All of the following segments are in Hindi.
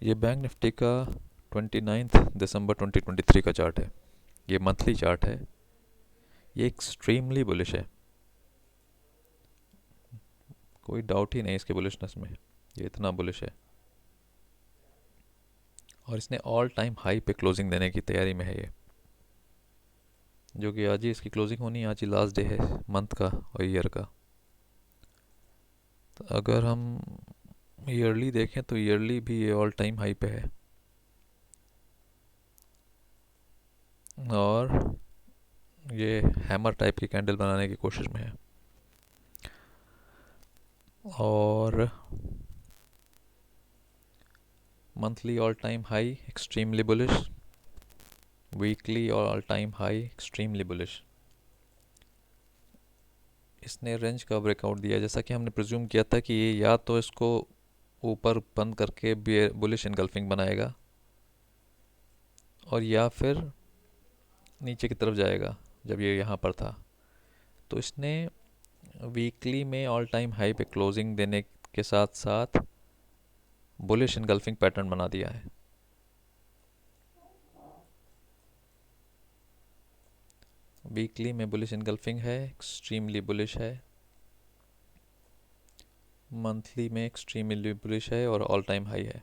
ये बैंक निफ्टी का 29 दिसंबर 2023 का चार्ट है। ये मंथली चार्ट है। ये एक्सट्रीमली बुलिश है, कोई डाउट ही नहीं इसके बुलिशनेस में। ये इतना बुलिश है और इसने ऑल टाइम हाई पे क्लोजिंग देने की तैयारी में है ये, जो कि आज ही इसकी क्लोजिंग होनी है। आज ही लास्ट डे है मंथ का और ईयर का। तो अगर हम ईयरली देखें तो ईयरली भी ये ऑल टाइम हाई पे है और ये हैमर टाइप की कैंडल बनाने की कोशिश में है। और monthly all time high extremely bullish, weekly all time high extremely bullish. इसने रेंज का ब्रेकआउट दिया, जैसा कि हमने प्रिज्यूम किया था कि ये या तो इसको ऊपर बंद करके बुलिश इनगल्फिंग बनाएगा और या फिर नीचे की तरफ जाएगा जब ये यहाँ पर था। तो इसने वीकली में ऑल टाइम हाई पे क्लोजिंग देने के साथ साथ बुलिश इनगल्फिंग पैटर्न बना दिया है। वीकली में बुलिश इनगल्फिंग है, एक्सट्रीमली बुलिश है। मंथली में एक्सट्रीमली बुलिश है और ऑल टाइम हाई है।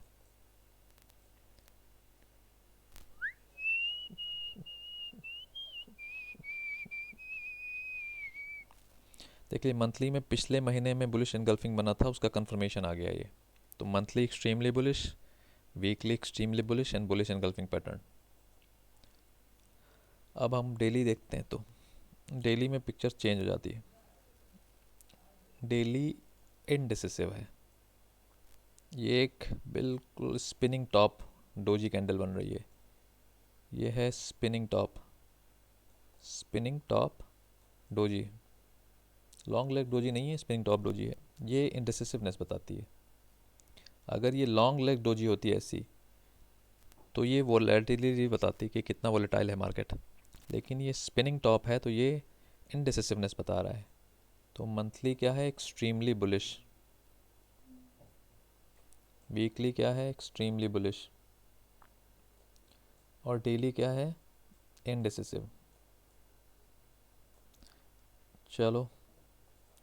देखिए मंथली में पिछले महीने में बुलिश इनगल्फिंग बना था, उसका कंफर्मेशन आ गया ये। तो monthly extremely bullish, weekly extremely bullish and bullish engulfing pattern. अब हम डेली देखते हैं तो डेली में पिक्चर चेंज हो जाती है। डेली इनडिसिसिव है। ये एक बिल्कुल स्पिनिंग टॉप डोजी कैंडल बन रही है। ये है spinning top, spinning top doji. Long leg doji नहीं है, स्पिनिंग टॉप डोजी है। ये इंडिसिसिवनेस बताती है। अगर ये लॉन्ग लेग डोजी होती है ऐसी, तो ये वोलेटिलिटी बताती है कि कितना वोलेटाइल है मार्केट। लेकिन ये स्पिनिंग टॉप है तो ये इनडिसिसिवनेस बता रहा है। तो मंथली क्या है, एक्सट्रीमली बुलिश। वीकली क्या है, एक्सट्रीमली बुलिश। और डेली क्या है, इनडिसिसिव। चलो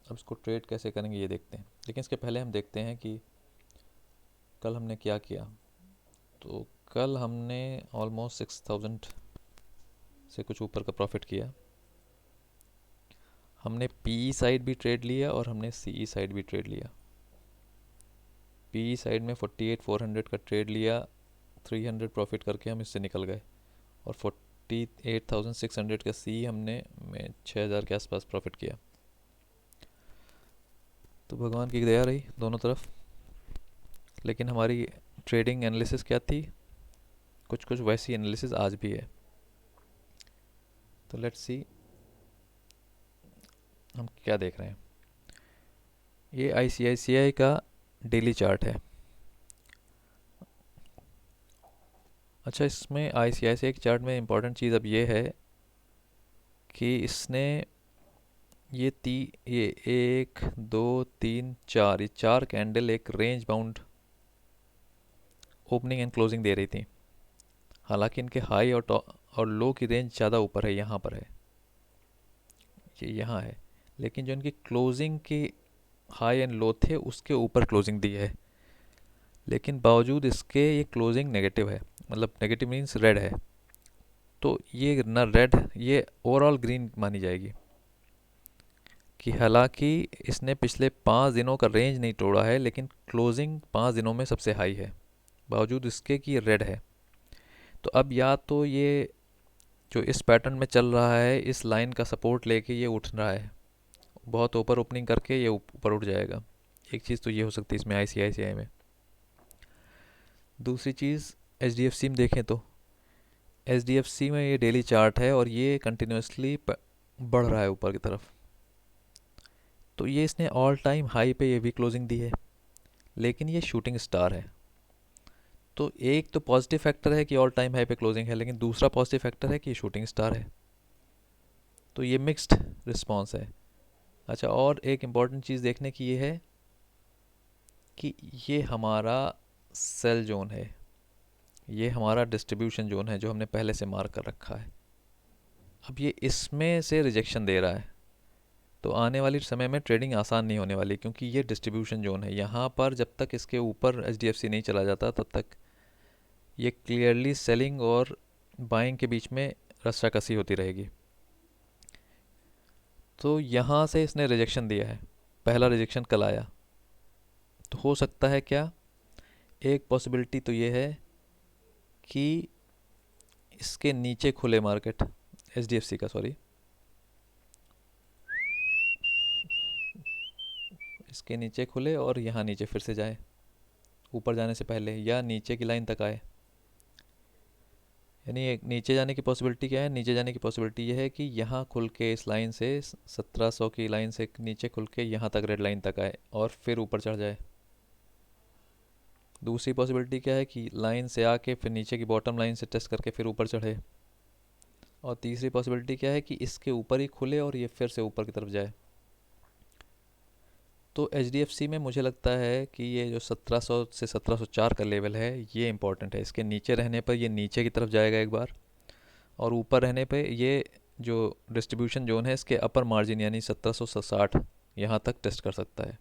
अब इसको ट्रेड कैसे करेंगे ये देखते हैं, लेकिन इसके पहले हम देखते हैं कि कल हमने क्या किया। तो कल हमने ऑलमोस्ट 6000 से कुछ ऊपर का प्रॉफिट किया। हमने पीई साइड भी ट्रेड लिया और हमने सीई साइड भी ट्रेड लिया। पीई साइड में 48,400 का ट्रेड लिया, 300 प्रॉफिट करके हम इससे निकल गए। और 48,600 का सी हमने में 6000 के आसपास प्रॉफिट किया। तो भगवान की दया रही दोनों तरफ। लेकिन हमारी ट्रेडिंग एनालिसिस क्या थी, कुछ कुछ वैसी एनालिसिस आज भी है। तो लेट्स सी हम क्या देख रहे हैं। ये आईसीआईसीआई का डेली चार्ट है। अच्छा, इसमें आईसीआईसीआई के चार्ट में इंपॉर्टेंट चीज़ अब ये है कि इसने ये 1 2 3 4 ये 4 कैंडल एक range bound opening and closing दे रही थी। हालांकि इनके हाई और लो की रेंज ज़्यादा ऊपर है, यहाँ पर है, ये यहाँ है। लेकिन जो इनकी क्लोजिंग की हाई एंड लो थे उसके ऊपर क्लोजिंग दी है। लेकिन बावजूद इसके ये क्लोजिंग नेगेटिव है, मतलब नेगेटिव मीन्स रेड है। तो ये ना रेड, ये ओवरऑल ग्रीन मानी जाएगी। कि हालांकि इसने पिछले 5 दिनों का रेंज नहीं तोड़ा है, लेकिन क्लोजिंग 5 दिनों में सबसे हाई है, बावजूद इसके कि ये रेड है। तो अब या तो ये जो इस पैटर्न में चल रहा है, इस लाइन का सपोर्ट लेके ये उठ रहा है, बहुत ऊपर ओपनिंग करके ये ऊपर उठ जाएगा। एक चीज़ तो ये हो सकती है इसमें आईसीआईसीआई में। दूसरी चीज़ एचडीएफसी में देखें तो एचडीएफसी में ये डेली चार्ट है और ये कंटिन्यूसली बढ़ रहा है ऊपर की तरफ। तो ये इसने ऑल टाइम हाई पे ये भी क्लोजिंग दी है, लेकिन ये शूटिंग स्टार है। तो एक तो पॉजिटिव फैक्टर है कि ऑल टाइम हाई पे क्लोजिंग है, लेकिन दूसरा पॉजिटिव फैक्टर है कि ये शूटिंग स्टार है। तो ये मिक्स्ड रिस्पॉन्स है। अच्छा, और एक इम्पॉर्टेंट चीज़ देखने की ये है कि ये हमारा सेल जोन है। ये हमारा डिस्ट्रीब्यूशन जोन है जो हमने पहले से मार्क कर रखा है। अब ये इसमें से रिजेक्शन दे रहा है, तो आने वाली समय में ट्रेडिंग आसान नहीं होने वाली, क्योंकि ये डिस्ट्रीब्यूशन जोन है। यहाँ पर जब तक इसके ऊपर HDFC नहीं चला जाता तब तक ये क्लियरली सेलिंग और बाइंग के बीच में रस्साकसी होती रहेगी। तो यहाँ से इसने रिजेक्शन दिया है, पहला रिजेक्शन कल आया। तो हो सकता है क्या, एक पॉसिबिलिटी तो ये है कि इसके नीचे खुले मार्केट, HDFC का सॉरी, इसके नीचे खुले और यहाँ नीचे फिर से जाए ऊपर जाने से पहले, या नीचे की लाइन तक आए। यानी एक नीचे जाने की पॉसिबिलिटी क्या है, नीचे जाने की पॉसिबिलिटी ये है कि यहाँ खुल के इस लाइन से 1700 की लाइन से नीचे खुल के यहाँ तक रेड लाइन तक आए और फिर ऊपर चढ़ जाए। दूसरी पॉसिबिलिटी क्या है कि लाइन से आके फिर नीचे की बॉटम लाइन से टेस्ट करके फिर ऊपर चढ़े। और तीसरी पॉसिबिलिटी क्या है कि इसके ऊपर ही खुले और ये फिर से ऊपर की तरफ जाए। तो HDFC में मुझे लगता है कि ये जो 1700 से 1704 का लेवल है ये इंपॉर्टेंट है। इसके नीचे रहने पर ये नीचे की तरफ जाएगा एक बार, और ऊपर रहने पे ये जो डिस्ट्रीब्यूशन जोन है इसके अपर मार्जिन यानी 1760 यहाँ तक टेस्ट कर सकता है।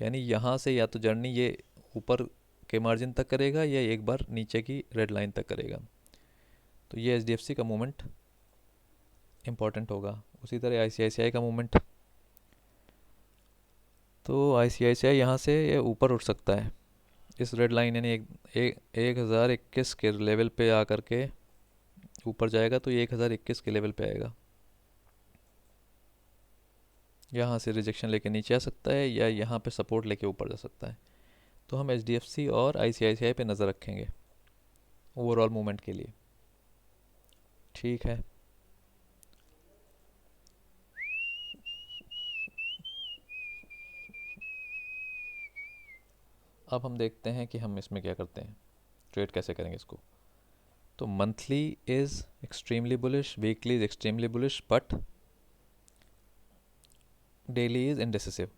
यानी यहाँ से या तो जर्नी ये ऊपर के मार्जिन तक करेगा या एक बार नीचे की रेड लाइन तक करेगा। तो ये HDFC का मूवमेंट इम्पॉर्टेंट होगा। उसी तरह ICICI का मूवमेंट, तो ICICI यहाँ से ये ऊपर उठ सकता है इस रेड लाइन यानी 1021 के लेवल पे आकर के ऊपर जाएगा। तो ये 1021 के लेवल पे आएगा, यहाँ से रिजेक्शन लेके नीचे आ सकता है या यहाँ पे सपोर्ट लेके ऊपर जा सकता है। तो हम HDFC और ICICI पे नज़र रखेंगे ओवरऑल मूवमेंट के लिए। ठीक है, अब हम देखते हैं कि हम इसमें क्या करते हैं, ट्रेड कैसे करेंगे इसको। तो monthly is extremely bullish, weekly is extremely bullish, but daily is indecisive.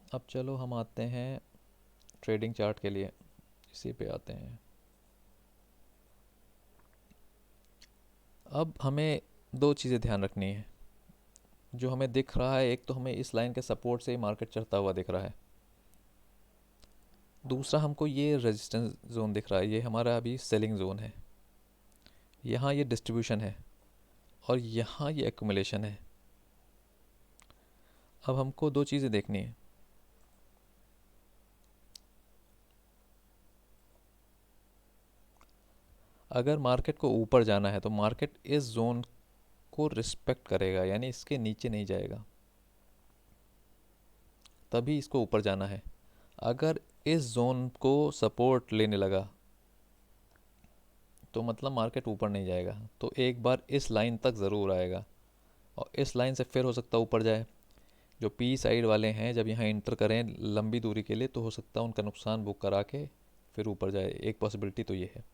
अब चलो हम आते हैं ट्रेडिंग चार्ट के लिए, इसी पे आते हैं। अब हमें दो चीज़ें ध्यान रखनी है। जो हमें दिख रहा है, एक तो हमें इस लाइन के सपोर्ट से ही मार्केट चढ़ता हुआ दिख रहा है, दूसरा हमको ये रेजिस्टेंस जोन दिख रहा है, ये हमारा अभी सेलिंग जोन है। यहाँ ये डिस्ट्रीब्यूशन है और यहाँ ये एक्यूमुलेशन है। अब हमको दो चीज़ें देखनी है। अगर मार्केट को ऊपर जाना है तो मार्केट इस जोन को रिस्पेक्ट करेगा, यानी इसके नीचे नहीं जाएगा, तभी इसको ऊपर जाना है। अगर इस जोन को सपोर्ट लेने लगा तो मतलब मार्केट ऊपर नहीं जाएगा, तो एक बार इस लाइन तक ज़रूर आएगा और इस लाइन से फिर हो सकता है ऊपर जाए। जो P साइड वाले हैं जब यहाँ इंटर करें लंबी दूरी के लिए तो हो सकता है उनका नुकसान बुक करा के फिर ऊपर जाए। एक पॉसिबिलिटी तो ये है,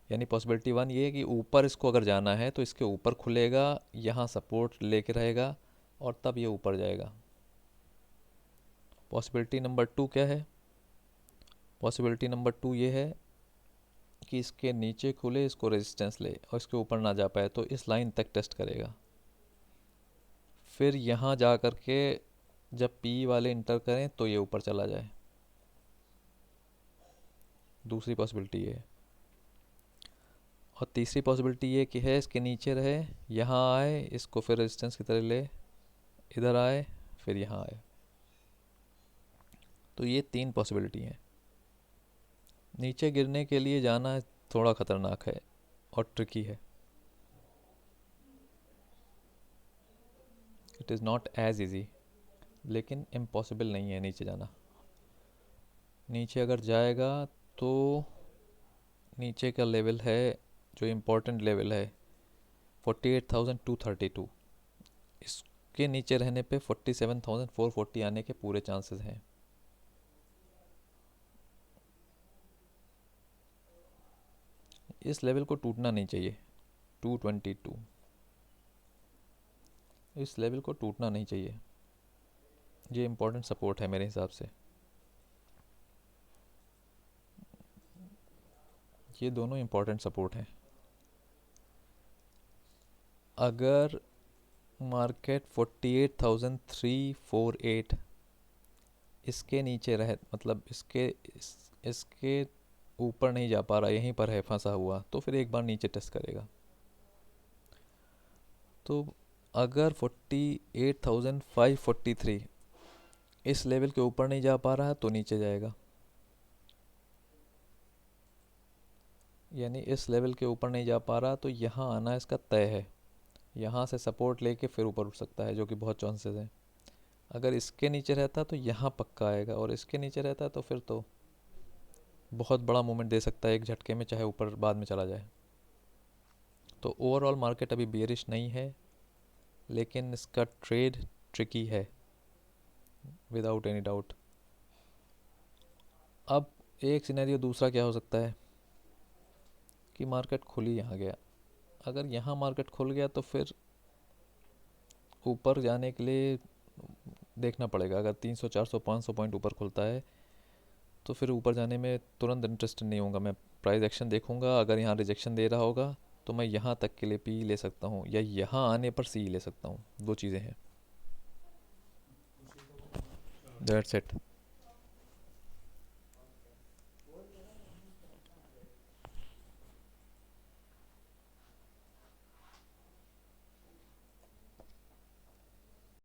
यानी पॉसिबिलिटी वन ये है कि ऊपर इसको अगर जाना है तो इसके ऊपर खुलेगा, यहाँ सपोर्ट लेके रहेगा और तब ये ऊपर जाएगा। पॉसिबिलिटी नंबर टू क्या है, पॉसिबिलिटी नंबर टू ये है कि इसके नीचे खुले, इसको रेजिस्टेंस ले और इसके ऊपर ना जा पाए तो इस लाइन तक टेस्ट करेगा, फिर यहाँ जा कर के जब P वाले इंटर करें तो ये ऊपर चला जाए। दूसरी पॉसिबिलिटी ये है। और तीसरी पॉसिबिलिटी ये कि है इसके नीचे रहे, यहाँ आए, इसको फिर रेजिस्टेंस की तरह ले, इधर आए, फिर यहाँ आए। तो ये तीन पॉसिबिलिटी हैं। नीचे गिरने के लिए जाना थोड़ा ख़तरनाक है और ट्रिकी है। It is not as easy, लेकिन इम्पॉसिबल नहीं है नीचे जाना। नीचे अगर जाएगा तो नीचे का लेवल है जो इम्पोर्टेंट लेवल है 48,232, इसके नीचे रहने पे 47,440 आने के पूरे चांसेस हैं। इस लेवल को टूटना नहीं चाहिए, 222, इस लेवल को टूटना नहीं चाहिए। ये इम्पोर्टेंट सपोर्ट है मेरे हिसाब से। ये दोनों इम्पॉर्टेंट सपोर्ट हैं। अगर मार्केट 48,348 इसके नीचे रहे, मतलब इसके ऊपर नहीं जा पा रहा, यहीं पर है फंसा हुआ, तो फिर एक बार नीचे टेस्ट करेगा। तो अगर 48,543 इस लेवल के ऊपर नहीं जा पा रहा है तो नीचे जाएगा, यानी इस लेवल के ऊपर नहीं जा पा रहा तो यहाँ आना इसका तय है। यहाँ से सपोर्ट लेके फिर ऊपर उठ सकता है, जो कि बहुत चांसेस है। अगर इसके नीचे रहता तो यहाँ पक्का आएगा, और इसके नीचे रहता तो फिर तो बहुत बड़ा मूवमेंट दे सकता है एक झटके में, चाहे ऊपर बाद में चला जाए। तो ओवरऑल मार्केट अभी बेरिश नहीं है, लेकिन इसका ट्रेड ट्रिकी है, विदाउट एनी डाउट। अब एक सिनेरियो दूसरा क्या हो सकता है कि मार्केट खुल ही यहाँ गया। अगर यहाँ मार्केट खुल गया तो फिर ऊपर जाने के लिए देखना पड़ेगा। अगर 300 400 500 पॉइंट ऊपर खुलता है तो फिर ऊपर जाने में तुरंत इंटरेस्टेड नहीं होगा, मैं प्राइस एक्शन देखूंगा। अगर यहाँ रिजेक्शन दे रहा होगा तो मैं यहाँ तक के लिए पी ले सकता हूँ, या यहाँ आने पर सी ले सकता हूँ। दो चीज़ें हैं। That's it.